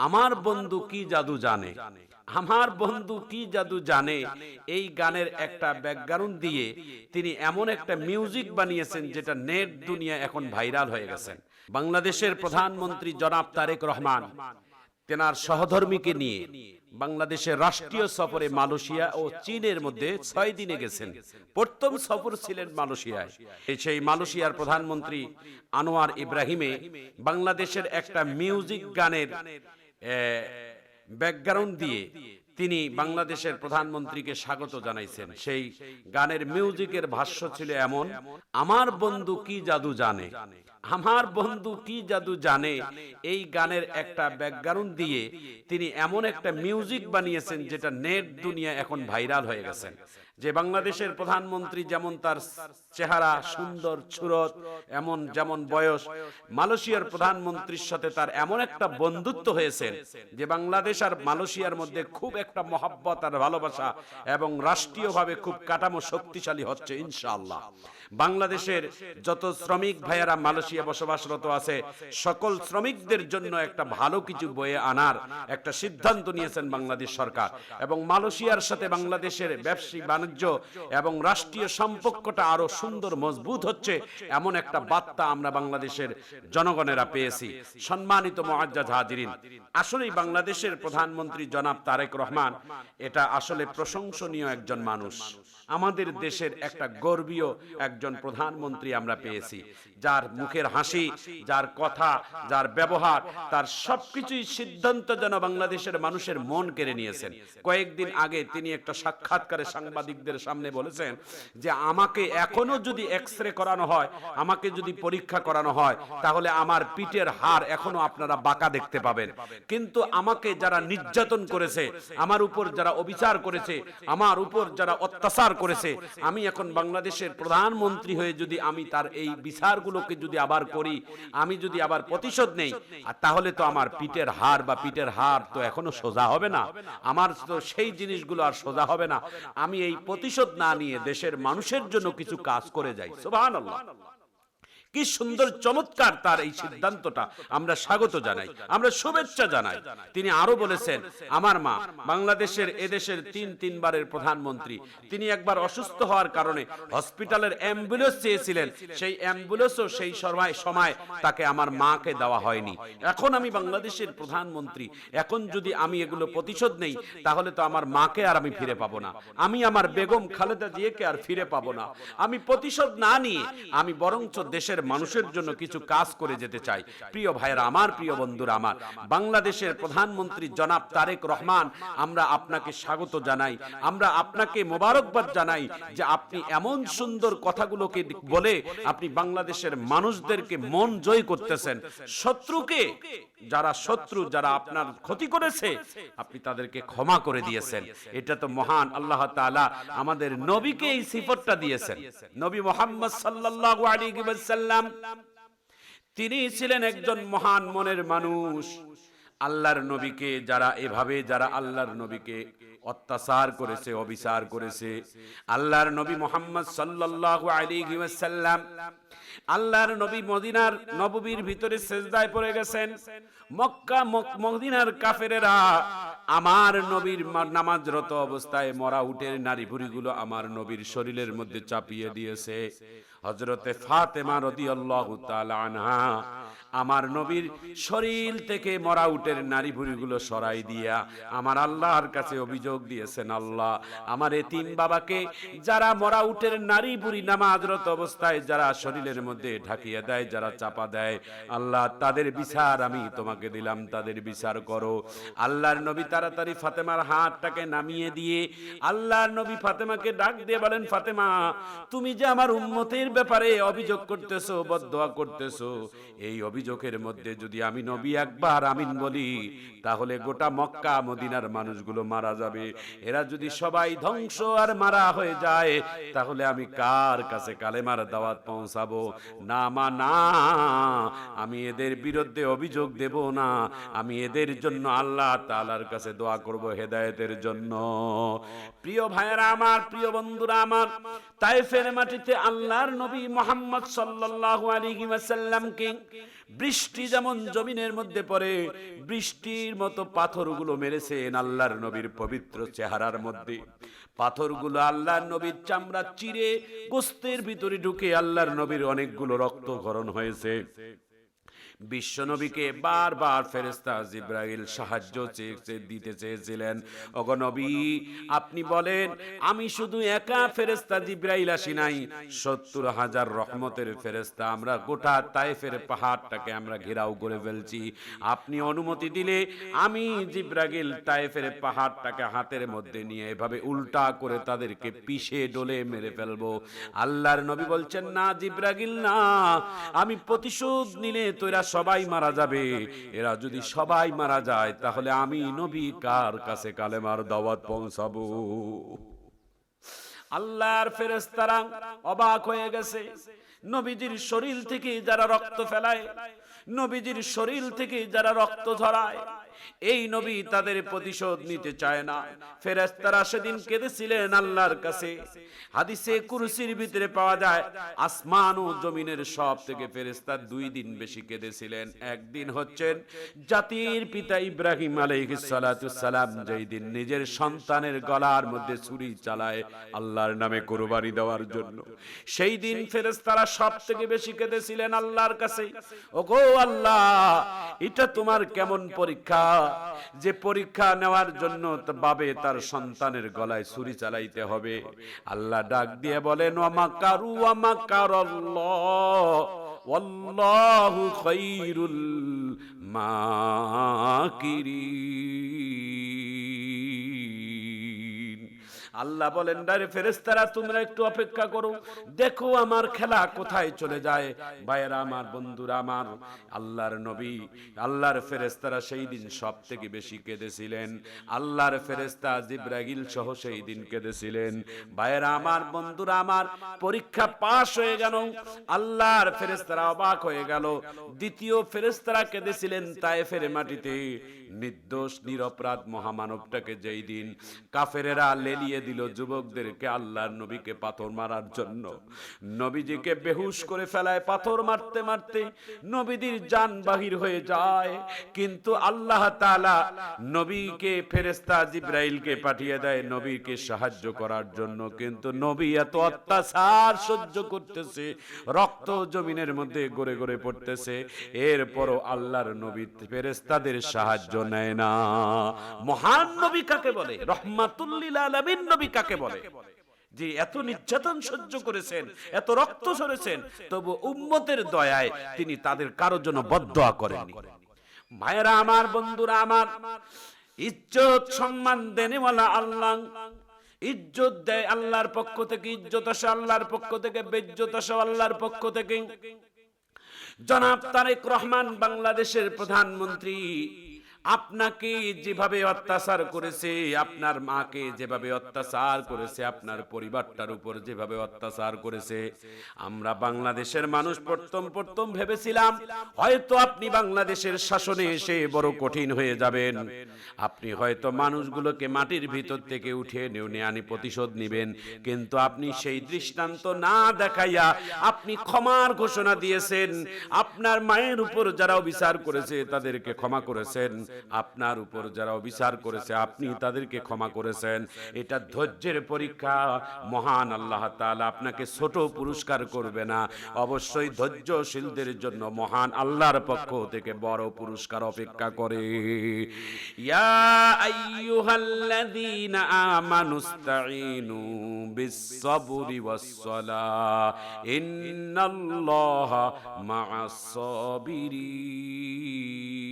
আমার বন্ধু কি জাদু জানে, আমার বন্ধু কি জাদু জানে, এই গানের একটা ব্যাকগ্রাউন্ড দিয়ে তিনি এমন একটা মিউজিক বানিয়েছেন যেটা নেট দুনিয়া এখন ভাইরাল হয়ে গেছে। বাংলাদেশের প্রধানমন্ত্রী জনাব তারেক রহমান তেনার সহধর্মীকে নিয়ে বাংলাদেশের রাষ্ট্রীয় সফরে মালয়েশিয়া ও চীনের মধ্যে 6 দিনে গেছেন। প্রথম সফর ছিলেন মালয়েশিয়ায়। সেই মালয়েশিয়ার প্রধানমন্ত্রী আনোয়ার ইব্রাহিমে বাংলাদেশের একটা মিউজিক গানের ব্যাকগ্রাউন্ড দিয়ে তিনি বাংলাদেশের প্রধানমন্ত্রীকে স্বাগত জানাইছেন। সেই গানের মিউজিকের ভাষ্য ছিল এমন: আমার বন্ধু কি জাদু জানে, আমার বন্ধু কি জাদু জানে। এই গানের একটা ব্যাকগ্রাউন্ড দিয়ে তিনি এমন একটা মিউজিক বানিয়েছেন যেটা নেট দুনিয়া এখন ভাইরাল হয়ে গেছে। যে বাংলাদেশের প্রধানমন্ত্রী যেমন তার চেহারা সুন্দর, সুরত এমন, যেমন বয়স, মালয়েশিয়ার প্রধানমন্ত্রীর সাথে তার এমন একটা বন্ধুত্ব হয়েছে যে বাংলাদেশ আর মালয়েশিয়ার মধ্যে খুব একটা মহব্বত আর ভালোবাসা এবং রাষ্ট্রীয়ভাবে খুব কাঠামো শক্তিশালী হচ্ছে ইনশাআল্লাহ। বাংলাদেশের যত শ্রমিক ভাইয়েরা মালয়েশিয়া বসবাসরত আছে, সকল শ্রমিকদের জন্য একটা ভালো কিছু বয়ে আনার একটা সিদ্ধান্ত নিয়েছেন বাংলাদেশ সরকার। এবং মালয়েশিয়ার সাথে বাংলাদেশের ব্যবসায়িক বাণিজ্য এবং রাষ্ট্রীয় সম্পর্কটা আরো সুন্দর মজবুত হচ্ছে, এমন একটা বার্তা আমরা বাংলাদেশের জনগণেরা পেয়েছি। সম্মানিত মুআজ্জাজ হাজিরিন, আসলেই বাংলাদেশের প্রধানমন্ত্রী জনাব তারেক রহমান এটা আসলে প্রশংসনীয় একজন মানুষ। আমাদের দেশের একটা গর্বীয় একজন প্রধানমন্ত্রী আমরা পেয়েছি, যার মুখের হাসি, যার কথা, যার ব্যবহার, তার সবকিছুই সিদ্ধান্ত যেন বাংলাদেশের মানুষের মন কেড়ে নিয়েছেন। কয়েকদিন আগে তিনি একটা সাক্ষাৎকারে সাংবাদিকদের সামনে বলেছেন যে আমাকে এখনো যদি এক্সরে করানো হয়, আমাকে যদি পরীক্ষা করানো হয়, তাহলে আমার পিঠের হাড় এখনো আপনারা বাঁকা দেখতে পাবেন। কিন্তু আমাকে যারা নির্যাতন করেছে, আমার উপর যারা অবিচার করেছে, আমার উপর যারা অত্যাচার করেছে, আমি এখন বাংলাদেশের প্রধানমন্ত্রী হয়ে যদি আমি তার এই বিচারগুলোকে যদি আবার করি, আমি যদি আবার প্রতিশোধ নেই, তাহলে তো আমার পিঠের হাড় বা পিঠের হাড় তো এখনো সোজা হবে না, আমার তো সেই জিনিসগুলো আর সোজা হবে না। আমি এই প্রতিশোধ না নিয়ে দেশের মানুষের জন্য কিছু কাজ করে যাই। সুবহানাল্লাহ, কি সুন্দর চমৎকার তার এই সিদ্ধান্তটা আমরা স্বাগত জানাই, আমরা শুভেচ্ছা জানাই। তিনি আরো বলেছেন, আমার মা বাংলাদেশের এদেশের তিনবারের প্রধানমন্ত্রী, তিনি একবার অসুস্থ হওয়ার কারণে হসপিটালের অ্যাম্বুলেন্স চেয়েছিলেন, সেই অ্যাম্বুলেন্সও সেই সময় তাকে আমার মাকে দেওয়া হয়নি। এখন আমি বাংলাদেশের প্রধানমন্ত্রী, এখন যদি আমি এগুলো প্রতিশোধ নেই, তাহলে তো আমার মাকে আর আমি ফিরে পাবো না, আমি আমার বেগম খালেদা জিয়াকে আর ফিরে পাবো না। আমি প্রতিশোধ না নিয়ে আমি বরঞ্চ দেশের মানুষের জন্য কিছু কাজ করে যেতে চাই। প্রিয় ভাইরা আমার, প্রিয় বন্ধুরা আমার, বাংলাদেশের প্রধানমন্ত্রী জনাব তারেক রহমান, আমরা আপনাকে স্বাগত জানাই, আমরা আপনাকে মোবারকবাদ জানাই যে আপনি এমন সুন্দর কথাগুলোকে বলে আপনি বাংলাদেশের মানুষদেরকে মন জয় করতেছেন। শত্রুকে, যারা শত্রু, যারা আপনার ক্ষতি করেছে, আপনি তাদেরকে ক্ষমা করে দিয়েছেন। এটা তো মহান আল্লাহ তাআলা আমাদের নবীকে এই সিফতটা দিয়েছেন। নবী মুহাম্মদ সাল্লাল্লাহু আলাইহি ওয়াসাল্লাম তিনি ছিলেন একজন মহান মনের মানুষ। আল্লাহর নবীকে যারা এভাবে, যারা আল্লাহর নবীকে অত্যাচার করেছে, অবিচার করেছে, আল্লাহর নবী মুহাম্মদ সাল্লাল্লাহু আলাইহি ওয়াসাল্লাম, আল্লাহর নবী মদিনার নববীর ভিতরে সেজদায় পড়ে গেছেন। মক্কা মদিনার কাফেরেরা আমার নবীর নামাজরত অবস্থায় মরা উটের নারী ভুঁড়িগুলো আমার নবীর শরীরের মধ্যে চাপিয়ে দিয়েছে। হযরতে ফাতেমা রাদিয়াল্লাহু তাআলা আনহা আমার নবীর শরীর থেকে মরা উটের নারী ভুঁড়িগুলো সরাই দিয়া আমার আল্লাহর কাছে অভিযোগ দিয়েছেন, আল্লাহ, আমার এতিম বাবাকে যারা মরা উটের নারী ভুঁড়ি নামাজরত অবস্থায় যারা শরীরের মধ্যে ঢাকিয়ে দেয়, যারা চাপা দেয়, আল্লাহ তাদের বিচার আমি তোমাকে দিলাম, তাদের বিচার করো। আল্লাহর নবী তাড়াতাড়ি ফাতেমার হাতটাকে নামিয়ে দিয়ে আল্লাহর নবী ফাতেমাকে ডাক দিয়ে বলেন, ফাতেমা, তুমি যে আমার উম্মতের ব্যাপারে অভিযোগ করতেছো, বদদোয়া করতেছো, এই অভিযোগের মধ্যে যদি আমি নবী একবার আমিন বলি, তাহলে গোটা মক্কা মদিনার মানুষগুলো মারা যাবে। এরা যদি সবাই ধ্বংস আর মারা হয়ে যায়, তাহলে আমি কার কাছে কালেমার দাওয়াত পৌঁছাবো? না মা না, আমি এদের বিরুদ্ধে অভিযোগ দেব না, আমি এদের জন্য আল্লাহ তাআলার কাছে দোয়া করব হেদায়েতের জন্য। প্রিয় ভাইয়েরা আমার, প্রিয় বন্ধুরা আমার, তায়েফের মাটিতে আল্লাহর নবী মুহাম্মদ সাল্লাল্লাহু আলাইহি ওয়াসাল্লামকে বৃষ্টি যেমন জমিনের মধ্যে পড়ে বৃষ্টির মতো পাথরগুলো মেরেছেন আল্লাহর নবীর পবিত্র চেহারার মধ্যে। পাথরগুলো আল্লাহর নবীর চামড়া চিরে গোস্তের ভিতরে ঢুকে আল্লাহর নবীর অনেকগুলো রক্তক্ষরণ হয়েছে। বিশ্ব নবীকে বারবার ফেরেশতা জিবরাইল সাহায্য দিতে চেয়েছিলেন। ওগো নবী, আপনি বলেন আমি শুধু একা ফেরেশতা জিবরাইল আসি নাই, ৭০,০০০ রহমতের ফেরেশতা আমরা গোটা তায়েফের পাহাড়টাকে আমরা ঘেরাও করে ফেলছি। আপনি অনুমতি দিলে আমি জিবরাইল তায়েফের পাহাড়টাকে হাতের মধ্যে নিয়ে এভাবে উল্টা করে তাদেরকে পিষে ডলে মেরে ফেলবো। আল্লাহর নবী বলছেন, না জিবরাইল না, আমি প্রতিশোধ নিলে তোরা সবাই মারা যাবে। এরা যদি সবাই মারা যায় তাহলে আমি নবী কার কাছে কালেমার দাওয়াত পৌঁছাবো? আল্লাহর ফেরেশতারা অবাক হয়ে গেছে। নবীজির শরীর থেকে যারা রক্ত ফেলায়, নবীজির শরীর থেকে যারা রক্ত ঝরায়, এই নবী তাদের প্রতিশোধ নিতে চায় না। ফেরেশতারা সেদিন কেঁদেছিলেন আল্লাহর কাছে। হাদিসে কুরসির ভিতরে পাওয়া যায় আসমান ও জমিনের সব থেকে ফেরেশতা 2 দিন বেশি কেঁদেছিলেন। একদিন হচ্ছেন জাতির পিতা ইব্রাহিম আলাইহিস সালাতু সালাম যেই দিন নিজের সন্তানের গলার মধ্যে ছুরি চালায় আল্লাহর নামে কুরবানি দেওয়ার জন্য, সেই দিন ফেরেশতারা সব থেকে বেশি কেঁদেছিলেন আল্লাহর কাছে। ওগো আল্লাহ, এটা তোমার কেমন পরীক্ষা যে পরীক্ষা নেওয়ার জন্য বাবে তার সন্তানের গলায় ছুরি চালাইতে হবে। আল্লাহ ডাক দিয়ে বলেন, ওয়া মাকারু ওয়া মাকারাল্লাহ ওয়াল্লাহু খায়রুল মাকিরিন। আল্লাহ বলেন, ডারে ফেরেশতারা তোমরা একটু অপেক্ষা করো, দেখো আমার খেলা কোথায় চলে যায়। ভাইয়েরা আমার, বন্ধুরা আমার, আল্লাহর নবী, আল্লাহর ফেরেশতারা সেই দিন সব থেকে বেশি কেঁদেছিলেন। আল্লাহর ফেরেশতা জিবরাইল সহ সেই দিন কেঁদেছিলেন। ভাইয়েরা আমার, বন্ধুরা আমার, পরীক্ষা পাশ হয়ে গেল। আল্লাহর ফেরেশতারা অবাক হয়ে গেল। দ্বিতীয় ফেরেশতারা কেঁদেছিলেন তায়েফের মাটিতে। নির্দোষ নিরপরাধ মহামানবটাকে যেই দিন কাফেরেরা লেলিয়ে দিল যুবকদেরকে আল্লাহর নবীকে পাথর মারার জন্য, নবীজিকে বেহুশ করে ফেলায় পাথর মারতে মারতে নবীদের জান বাহির হয়ে যায়। কিন্তু আল্লাহ তাআলা নবীকে ফেরেশতা জিবরাইলকে পাঠিয়ে দেয় নবীকে সাহায্য করার জন্য। কিন্তু নবী এত অত্যাচার সহ্য করতেছে, রক্ত জমিনের মধ্যে গড়ে গড়ে পড়তেছে, এরপরও আল্লাহর নবী ফেরেশতাদের সাহায্য নেয় না। মহান নবী কাকে বলে? রহমাতুল লিল আলামিন নবী কাকে বলে? যে এত নির্যাতন সহ্য করেছেন, এত রক্ত ঝরেছেন, তবু উম্মতের দয়ায় তিনি তাদের কারোর জন্য বদদোয়া করেননি। ভাইরা আমার, বন্ধুরা আমার, ইজ্জত সম্মান দেনেওয়ালা আল্লাহ। ইজ্জত দেয় আল্লাহর পক্ষ থেকে, ইজ্জত আসে আল্লাহর পক্ষ থেকে, বেইজ্জত আসে আল্লাহর পক্ষ থেকে। জনাব তারেক রহমান বাংলাদেশের প্রধানমন্ত্রী আপনাকে যেভাবে অত্যাচার করেছে, আপনার মাকে যেভাবে অত্যাচার করেছে, আপনার পরিবারটার উপর যেভাবে অত্যাচার করেছে, আমরা বাংলাদেশের মানুষ প্রথম ভেবেছিলাম হয়তো আপনি বাংলাদেশের শাসনে এসে বড় কঠিন হয়ে যাবেন, আপনি হয়তো মানুষগুলোকে মাটির ভিতর থেকে উঠিয়ে নিয়ে আনি প্রতিশোধ নেবেন। কিন্তু আপনি সেই দৃষ্টান্ত না দেখাইয়া আপনি ক্ষমার ঘোষণা দিয়েছেন। আপনার মায়ের উপর যারা বিচার করেছে তাদেরকে ক্ষমা করেছেন, আপনার উপর যারা বিচার করেছে আপনি তাদেরকে ক্ষমা করেছেন। এটা ধৈর্যের পরীক্ষা। মহান আল্লাহ তাআলা আপনাকে ছোট পুরস্কার করবে না, অবশ্যই ধৈর্যশীলদের জন্য মহান আল্লাহর পক্ষ থেকে বড় পুরস্কার অপেক্ষা করে। ইয়া আইয়ুহাল্লাযীনা আমানুস্তাঈনু বিস-সাবরি ওয়াস-সালাহ ইন্নাল্লাহা মা'আস-সাবিরিন।